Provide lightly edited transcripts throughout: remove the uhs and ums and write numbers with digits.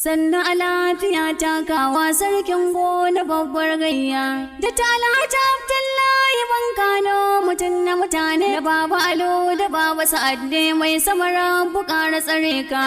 Sannan a lafiya takawa sarkin gona babbar gayya da Alhaji Abdullahi bankano mutum na mutane da Baba Alo da Baba Sa'ad ne mai samara bukara tsare ka.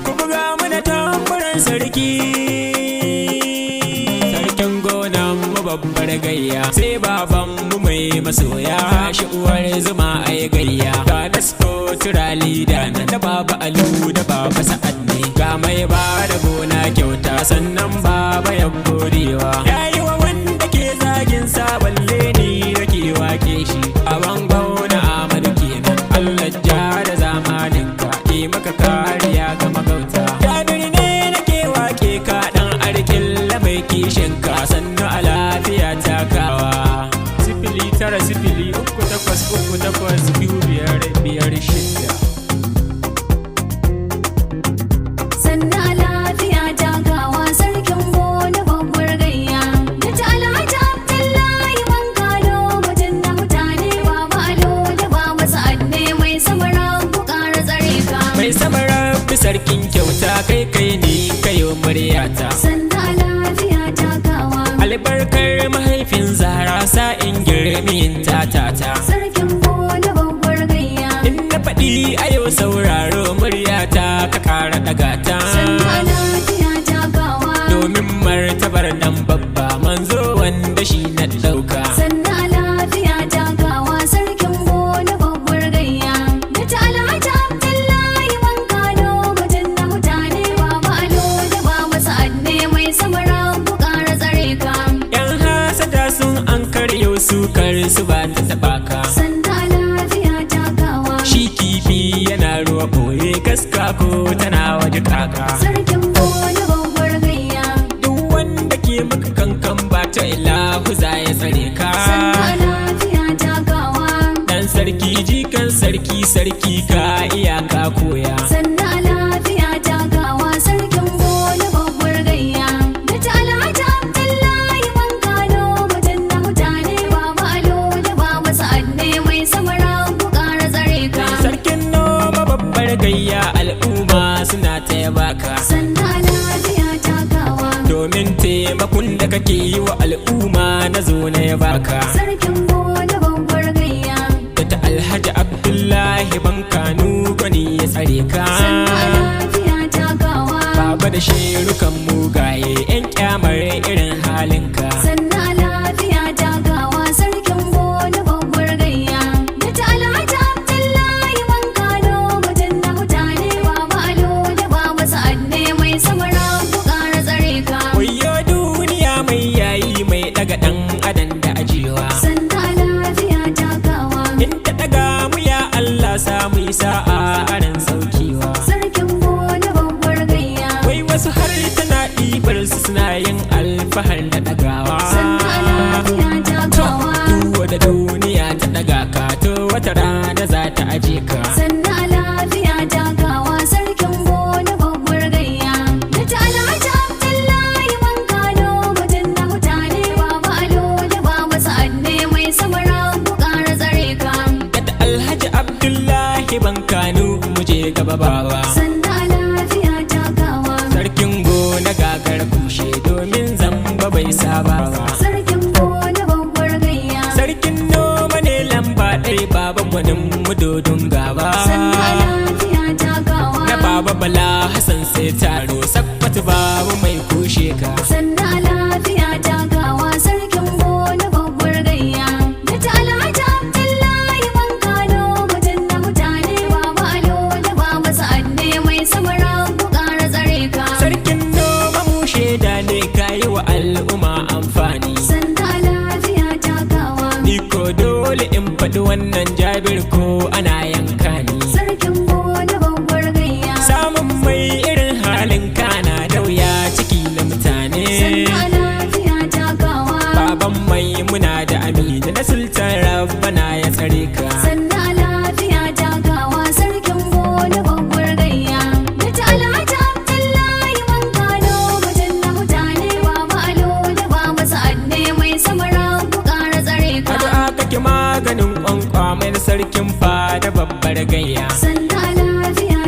Ku buga mana tambarin sarki, sarkin gonan mu babbar gayya, sai baban mu mai masoya, shi uwar zuma ai gayya, ga dasko turali da nan da Baba Alu da Baba Sa'ad ne, ga mai ba da gona kyauta sannan baba ya godewa, yayi wa wanda ke zagin sa balle ni da ke wake shi, a bangauna Amadu kenan, Allah ja da zamanin ka yi maka kariya ga magauta. Jabir ne nake wake ka dan arkilla mai kishin ka, sannu a lafiya takawa. 09038382556. Sannan a lafiya takawa sarkin gona babbar gayya da Alhaji Abdullahi bankano mutum na mutane Baba Alo da Baba Sa'ad ne mai samara bukara tsare ka. Mai samara bi sarkin kyauta kai ne kayo muryata. Sannan a lafiya takawa Albarkar mahaifin Zahra sa'in girmin tatata. sarkin gona babbar gayya In na faɗi a yau sauraro muryata ka kara ɗagata. sannan a lafiya takawa Domin martabar nan babba manzo wanda shi na ɗauka. sannan a lafiya takawa sarkin gona babbar gayya da Alhaji Abdullahi bankano mutum na mutane Baba Alo da Baba Sa'ad ne mai samara bukara tsare ka. Yan hasada sun an karyo sukar su ba ta taɓa ka. Sannan a lafiya takawa Shi kifi yana ruwa boye gaska ko tana waje kaka. sarkin gona babbar gayya Duk wanda ke maka kankan ba ta ilahu za ya tsare ka. sannan a lafiya takawa Dan sarki jikan sarki sarki ka iyaka koya. sannan a lafiya takawa sarkin gona babbar gayya da Alhaji Abdullahi bankano mutum na mutane Baba Alo da Baba Sa'ad ne mai samara bukara tsare ka. Sarkin noma babbar gayya al'umma suna ta yabaka. Sannan a lafiya takawa Domin taimakon da kake yi wa al'umma na zo na yabaka. sarkin gona babbar gayya Da ta Alhaji Abdullahi bankanu gwani ya tsare ka. sannan a lafiya takawa Baba da shirukan mugaye 'yan kyamar irin halinka. sannan a lafiya takawa sarkin gona babbar gayya da Alhaji Abdullahi bankano mutum na mutane Baba Alo da Baba Sa'ad ne mai samara bukara tsare ka. Wayyo duniya mai yayi mai daga dan adan da ajiyewa. sannan a lafiya takawa In ta daga mu ya Allah samu sa'a aran saukewa. sarkin gona babbar gayya Wai wasu har tana ɗibar su suna yin alfahar da ɗagawa. sannan a lafiya takawa Duwa da duniya ta ɗaga ka to wata rana za ta aje ka. sannan a lafiya takawa sarkin gona babbar gayya da Alhaji Abdullahi bankano mutum na mutane Baba Alo da Baba Sa'ad ne mai samara bukara tsare ka. Da Alhaji Abdullahi bankanu mu je gaba bawa. sannan a lafiya takawa Sarkin gona gagar kushe domin zamba bai saba ba. sarkin gona babbar gayya Sarkin noma ne lamba ɗaya baban gwanin mudodin gaba. sannan a lafiya takawa Na baba Bala Hassan sai taro sabbata babu mai kushe ka. sannan a lafiya takawa sarkin gona babbar gayya da Alhaji Abdullahi bankano mutum na mutane Baba Alo da Baba Sa'ad ne mai samara bukara tsare ka. Sarkin noma mu shaida ne kayi wa al'umma amfani. sannan a lafiya takawa Ni ko dole in faɗi wannan Jabir ko ana yanka ni. sarkin gona babbar gayya Samun mai irin halin kana da wuya ciki na mutane. sannan a lafiya takawa Baban mai muna da amina na sultan rabbana ya tsare ka. sannan a lafiya takawa sarkin gona babbar gayya da Alhaji Abdullahi bankano mutum na mutane Baba Alo da Baba Sa'ad ne mai samara bukara tsare ka. Addu'a kake maganin kwankwa mai sarkin fada babbar gayya. sannan a lafiya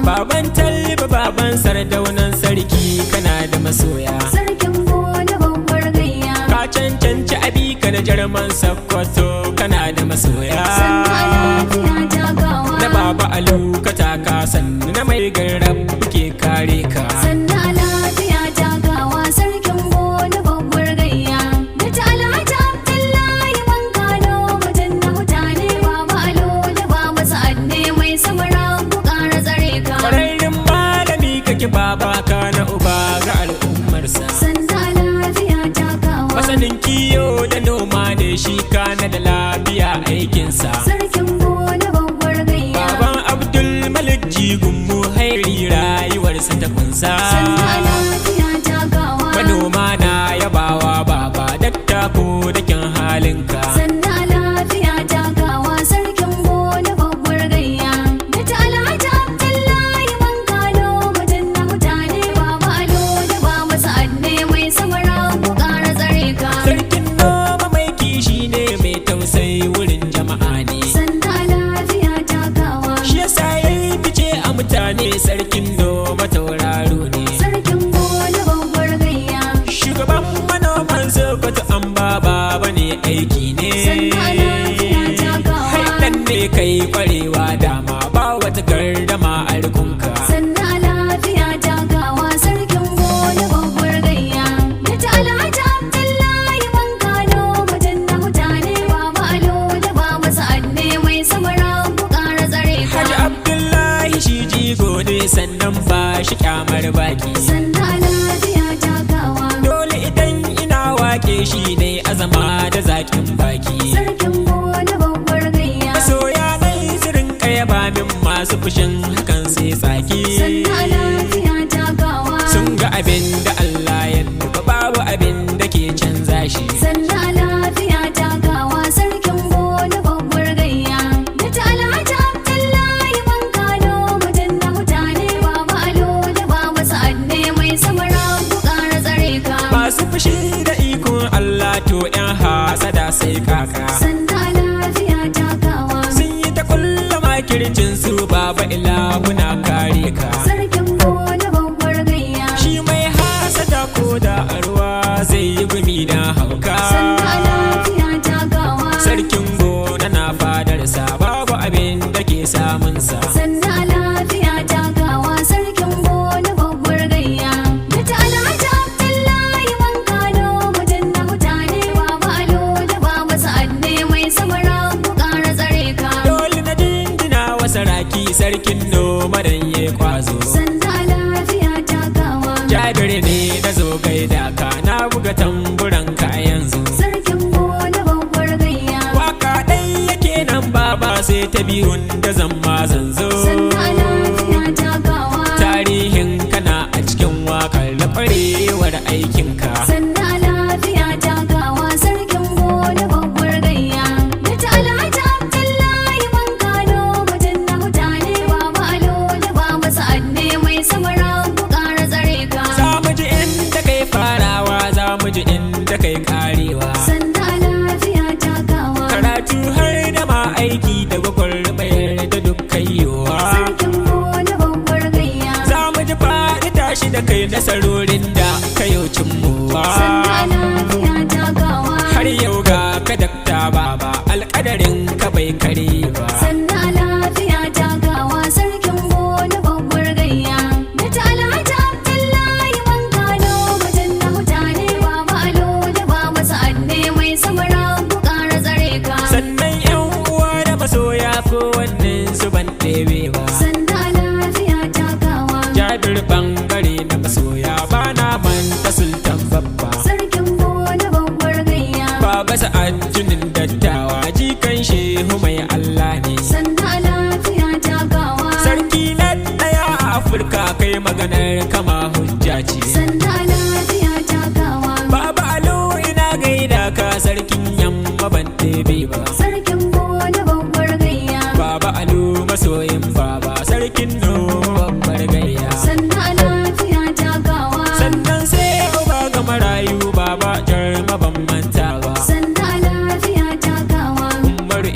baban talba baban sardaunan sarki kana da masoya. Sarkin gona babbar gayya. Ka cancanci abi ka da jarman Sokoto kana da masoya. Sannu a lafiya jagawa. Na baba alu ka taka sannu na mai garab ke kare ka. Sannu a lafiya jagawa. Sarkin gona babbar gayya. Da ta Alhaji Abdullahi bankano mutum na mutane. Baba alo da baba sa'ad ne mai samara ku ƙara tsare ka. Ƙwararrun malami kake baba ka na uba ga al'ummarsa. Sannu a lafiya jagawa. Masanin kiyo da noma ne shi kana da lafiya aikinsa. Sarkin gona babbar gayya. Baban Abdul Malik jigun mu hairi rayuwarsa ta kunsa. Sannu a lafiya jagawa. Manoma na yabawa baba dakta ko dakin halinka. Sannu a lafiya jagawa. Sarkin gona babbar gayya. Da ta Alhaji Abdullahi bankano mutum na mutane. Baba alo da baba sa'ad ne mai samara ku ƙara tsare ka. Sarkin noma mai kishi ne mai tausayi wurin jama'a ne. Sannu a lafiya jagawa. Shi yasa yayi fice a mutane sarkin noma tauraro ne. Sarkin gona babbar gayya. Shugaban manoman Sokoto an baba ne aiki ne. Sannu a lafiya jagawa. Haidan ne kai kwarewa dama ba wata gardama a rikunka. Sannu a lafiya jagawa. Sarkin gona babbar gayya. Da ta Alhaji Abdullahi bankano mutum na mutane. Baba alo da baba sa'ad ne mai samara ku ƙara tsare ka. Haji Abdullahi shi jigo ne sannan ba shi kyamar baki. Sannu a lafiya jagawa. Dole idan ina wake shi ne azama da zakin baki. Sarkin gona babbar gayya. Masoya nai sirin kaya ba min masu fushin hakan sai tsaki. Sannu a lafiya jagawa. Sun ga abin da Allah ya nufa babu abin da ke canza shi. Sannu a lafiya jagawa. Sarkin gona babbar gayya. Da ta Alhaji Abdullahi bankano mutum na mutane. Baba alo da baba sa'ad ne mai samara ku ƙara tsare ka. Masu fushi da ikon Allah to 'yan hasada sai kaka. Sannu a lafiya jagawa. Sun yi ta kulla makircin su baba ilahuna kare ka. Sarkin gona babbar gayya. Shi mai hasada ko da arwa zai yi gumi da hauka. Sannu a lafiya jagawa. Sarkin gona na fadarsa babu abin da ke samunsa. Sannu a lafiya jagawa. Sarkin gona babbar gayya. Da ta Alhaji Abdullahi bankano mutum na mutane. Baba alo da baba sa'ad ne mai samara ku ƙara tsare ka. Dole na dindina wa saraki sarkin noma dan ya kwazo. Sannu a lafiya jagawa. Jabir ne na zo gaida ka na buga tamburan ka yanzu. Sarkin gona babbar gayya. Waka ɗai yake nan baba sai ta biyun da zamma zanzo. Sannu a lafiya jagawa. Tarihin kana a cikin wakar da ƙwarewar aikinka. Sannu a lafiya jagawa. Sarkin gona babbar gayya. Da ta Alhaji Abdullahi bankano mutum na mutane. Baba alo da baba sa'ad ne mai samara ku ƙara tsare ka. Za mu ji inda kai farawa za mu ji inda kai karewa. Sannu a lafiya jagawa. Karatu har da ma aiki da gwagwarmayar da dukkan yiwuwa. Sarkin gona babbar gayya. Za mu ji faɗi tashi da kai nasarorin da kayo cimmuwa. Sannu a lafiya jagawa. Har yau ga ka dakta baba alƙadarin ka bai kare ba. Sannu a lafiya jagawa. Sarkin gona babbar gayya. Da ta Alhaji Abdullahi bankano mutum na mutane. Baba alo da baba sa'ad ne mai samara ku ƙara tsare ka. Sannan 'yan uwa da masoya kowannen su ban ɗebe ba. Sannu a lafiya jagawa. Jabir bangare na masoya ba na manta sultan babba. Sarkin gona babbar gayya. Baba sa'ad junin dattawa jikan shehu mai Allah ne. Sannu a lafiya jagawa. Sarki na ɗaya a Afirka kai maganar kama hujja ce. Sannu a lafiya jagawa. Baba alo ina gaida ka sarkin yamma ban ɗebe ba. Sarkin gona babbar gayya. Baba alu masoyin baba sarkin noma babbar gayya. Sannu a lafiya jagawa. Sannan sai uba ga marayu baba jarma ban manta ba. Sannu a lafiya jagawa. Umaru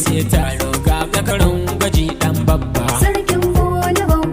sai taro ga kakarin gwaji dan babba. Sarkin gona babbar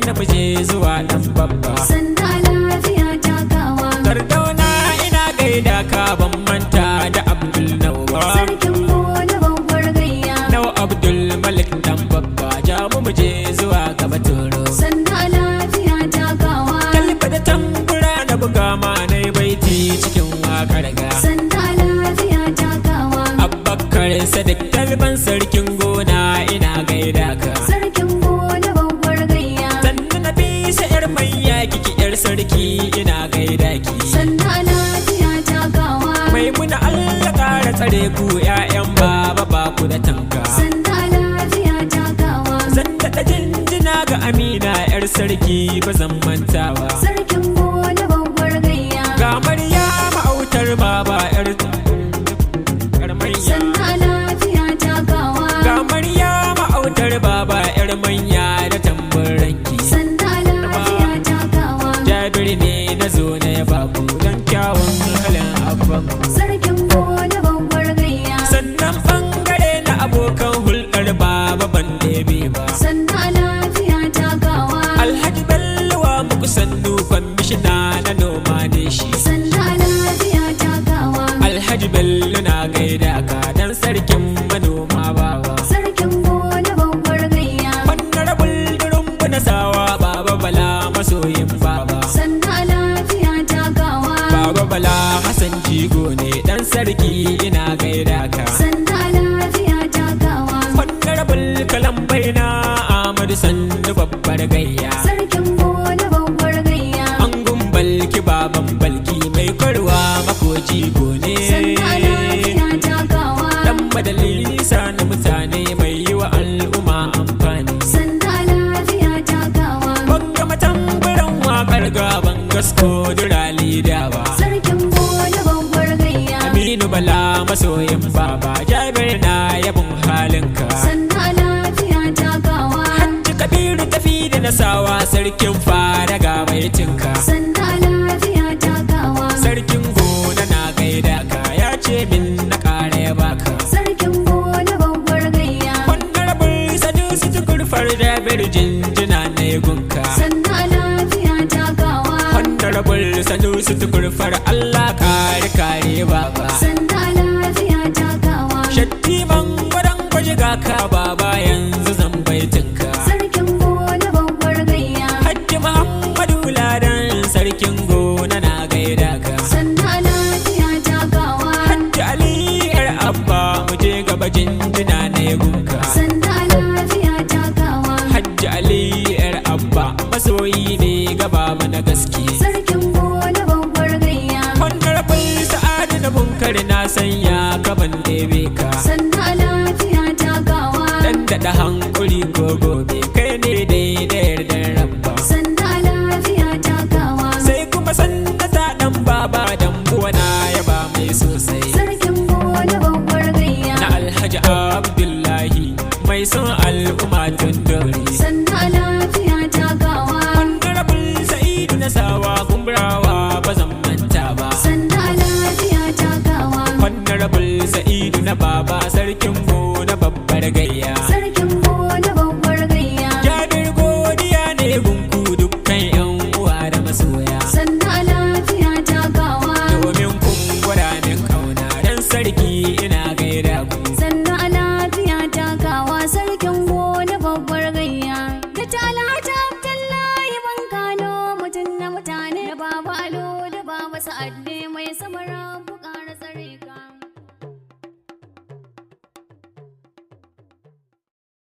na muje zuwa dan babba. Sanda lafiya takawa. Sardauna ina gaida ka ban manta da Abdul Nawa. Sarkin gona babbar gayya. Nawa Abdul Malik dan babba ja mu muje zuwa gaba toro. Sanda lafiya takawa. Kalba da tambura na buga ma nai baiti cikin wakar ga. Sanda lafiya takawa. Abubakar Sadiq talban sarkin gona ina gaida ka. Sarkin gona babbar gayya. Sannan na bisa yar manya kiki yar sarki ina gaida ki. Sanda lafiya takawa. Maimuna Allah ƙara tsare ku ƴaƴan baba ba ku da tanka. Sanda lafiya takawa. Sanda da jinjina ga Amina yar sarki ba zan mantawa. Sarkin gona babbar gayya. Ga Maryama autar baba yar manya. Sanda lafiya takawa. Ga Maryama autar baba yar manya da tamburanki. Sanda lafiya takawa. Jabir ne na zo na ya baku don kyawun halin abban. Sarkin gona babbar gayya. Sannan bangare na abokan hulɗar baba ban ɗebe ba. Sanda lafiya takawa. Alhaji Bello wa muku sannu kwamishina na noma ne shi. Sanda lafiya takawa. Alhaji Bello na gaida ka dan sarkin manoma baba. Sarkin gona babbar gayya. Honorable Durumbu na sawa baba Bala masoyin baba. Sanda lafiya takawa. Baba Bala Hassan jigo ne dan sarki ina gaida ka. Sanda lafiya takawa. Honorable Kalambai na Ahmadu Sandu babbar gayya. Sarkin gona babbar gayya. Angun balki baban balki mai kwarwa makoji gone. Sanda lafiya takawa. Dan madalisa na mutane mai yi wa al'umma amfani. Sanda lafiya takawa. Banga matambaran wakar gaban gasko durali dawa. Sarkin gona babbar gayya. Aminu Bala masoyin baba Jabir na yabon halinka. Sanda lafiya takawa. Hajji Kabiru tafi da nasawa sarkin fara ga baitinka. Sanda lafiya takawa. Sarkin gona na gaida ka ya ce min na ƙara ya baka. Sarkin gona babbar gayya. Honorable Sanusi tukurfar Jabir jinjina na gunka. Sanda lafiya takawa. Honorable Sanusi tukurfar Allah kare kare baba. Sanda lafiya takawa. Shattiman gwadon gwaji ga ka baba yanzu zan baitinka. Sarkin gona babbar gayya. Hajji Muhammadu Ladan sarkin gona na gaida ka. Sanda lafiya takawa. Hajji Ali yar abba mu je gaba jinjina na gunka. Sanda lafiya takawa. Hajji Ali yar abba masoyi ne gaba mana gaske. Sarkin gona babbar gayya. Honorable Sa'adu na bunkar na sanya kaban ɗebe ka. Sanda lafiya takawa. Dan daɗa hankuri ko gobe kai ne daidai yardar rabba. Sanda lafiya takawa. Sai kuma sanda ta ɗan baba dan buwa na yaba mai sosai. Sarkin gona babbar gayya. Na Alhaji Abdullahi mai son al'umma tun dori. Sanda lafiya takawa. Honorable Sa'idu na sawa gumbrawa ba zan manta ba. Sanda lafiya takawa. Honorable Sa'idu na baba sarkin gona babbar gayya. Sarkin gona babbar gayya. Jabir godiya ne gunku dukkan yan uwa da masoya. Sanda lafiya takawa. Domin kun gwada min kauna dan sarki ina gaida ku. Sanda lafiya takawa. Sarkin gona babbar gayya. Da talata Abdullahi bankano mutum na mutane. Da baba Alo da baba Sa'ad.